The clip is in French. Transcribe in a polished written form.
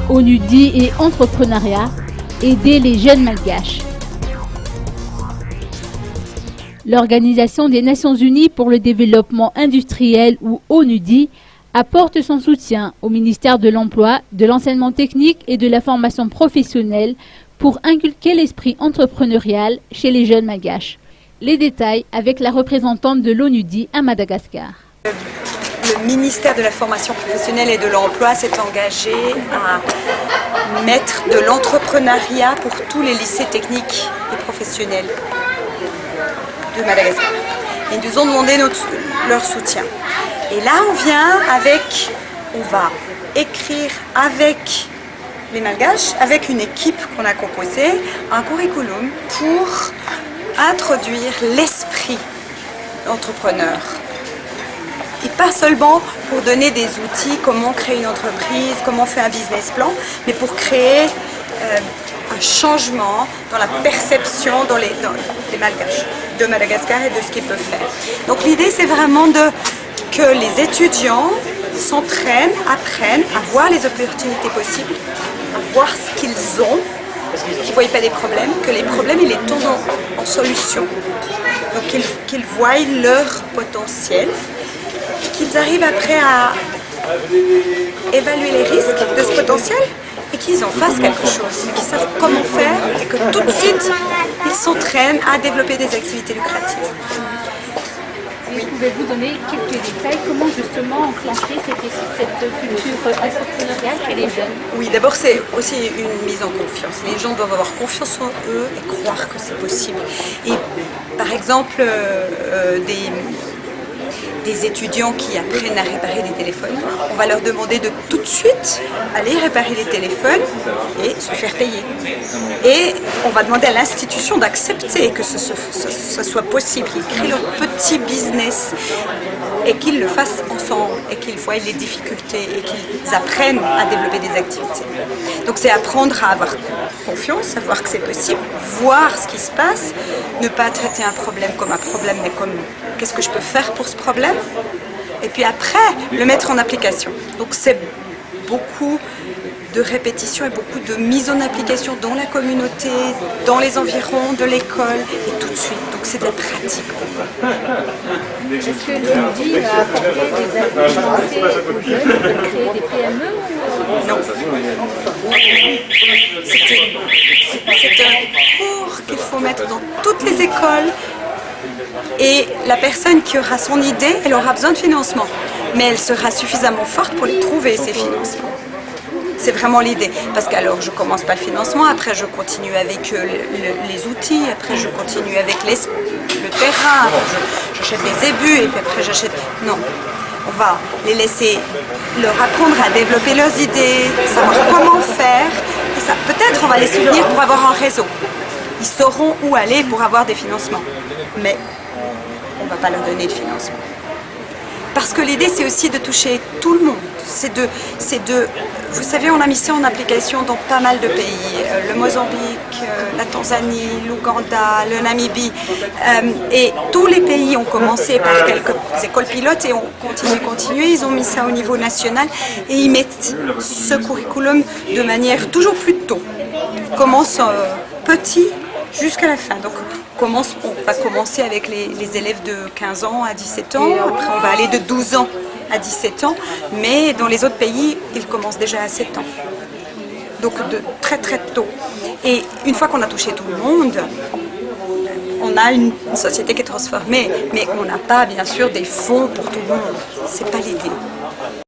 ONUDI et entrepreneuriat, aider les jeunes malgaches. L'Organisation des Nations Unies pour le développement industriel ou ONUDI apporte son soutien au ministère de l'Emploi, de l'enseignement technique et de la formation professionnelle pour inculquer l'esprit entrepreneurial chez les jeunes malgaches. Les détails avec la représentante de l'ONUDI à Madagascar. Le ministère de la formation professionnelle et de l'emploi s'est engagé à mettre de l'entrepreneuriat pour tous les lycées techniques et professionnels de Madagascar. Ils nous ont demandé leur soutien. Et là, on va écrire avec les Malgaches, avec une équipe qu'on a composée, un curriculum pour introduire l'esprit d'entrepreneur. Et pas seulement pour donner des outils, comment créer une entreprise, comment faire un business plan, mais pour créer un changement dans la perception dans les Malgaches de Madagascar et de ce qu'ils peuvent faire. Donc l'idée, c'est vraiment que les étudiants s'entraînent, apprennent à voir les opportunités possibles, à voir ce qu'ils ont, qu'ils ne voient pas des problèmes, que les problèmes, ils les tournent en solution. Donc qu'ils voient leur potentiel, qu'ils arrivent après à évaluer les risques de ce potentiel et qu'ils en fassent quelque chose, qu'ils savent comment faire et que tout de suite, ils s'entraînent à développer des activités lucratives. Oui. Pouvez-vous donner quelques détails, comment justement enclencher cette culture entrepreneuriale chez les jeunes? Oui, d'abord c'est aussi une mise en confiance. Les gens doivent avoir confiance en eux et croire que c'est possible. Et par exemple, des étudiants qui apprennent à réparer des téléphones, on va leur demander de tout de suite aller réparer les téléphones et se faire payer. Et on va demander à l'institution d'accepter que ce soit possible, qu'ils créent leur petit business et qu'ils le fassent ensemble et qu'ils voient les difficultés et qu'ils apprennent à développer des activités. Donc c'est apprendre à avoir confiance, savoir que c'est possible, voir ce qui se passe, ne pas traiter un problème comme un problème mais comme qu'est-ce que je peux faire pour ce problème, et puis après le mettre en application. Donc c'est beaucoup de répétition et beaucoup de mise en application dans la communauté, dans les environs de l'école et tout de suite. Donc c'est de la pratique. Est-ce que l'ONUDI a apporté des activités aux jeunes de créer des PME ou... Non. C'est un cours qu'il faut mettre dans toutes les écoles. Et la personne qui aura son idée, elle aura besoin de financement. Mais elle sera suffisamment forte pour les trouver, ces financements. C'est vraiment l'idée. Parce qu'alors, je commence par le financement, après je continue avec les outils, après je continue avec le terrain, j'achète les ébus, et puis après j'achète... Non, on va les laisser leur apprendre à développer leurs idées, savoir comment faire. Et ça, peut-être on va les soutenir pour avoir un réseau. Ils sauront où aller pour avoir des financements. Mais on ne va pas leur donner de financement. Parce que l'idée, c'est aussi de toucher tout le monde. Vous savez, on a mis ça en application dans pas mal de pays. Le Mozambique, la Tanzanie, l'Ouganda, le Namibie. Et tous les pays ont commencé par quelques écoles pilotes et on continue. Ils ont mis ça au niveau national et ils mettent ce curriculum de manière toujours plus tôt. On commence petit jusqu'à la fin. Donc, on va commencer avec les élèves de 15 ans à 17 ans, après on va aller de 12 ans à 17 ans, mais dans les autres pays, ils commencent déjà à 7 ans. Donc de très très tôt. Et une fois qu'on a touché tout le monde, on a une société qui est transformée, mais on n'a pas bien sûr des fonds pour tout le monde. C'est pas l'idée.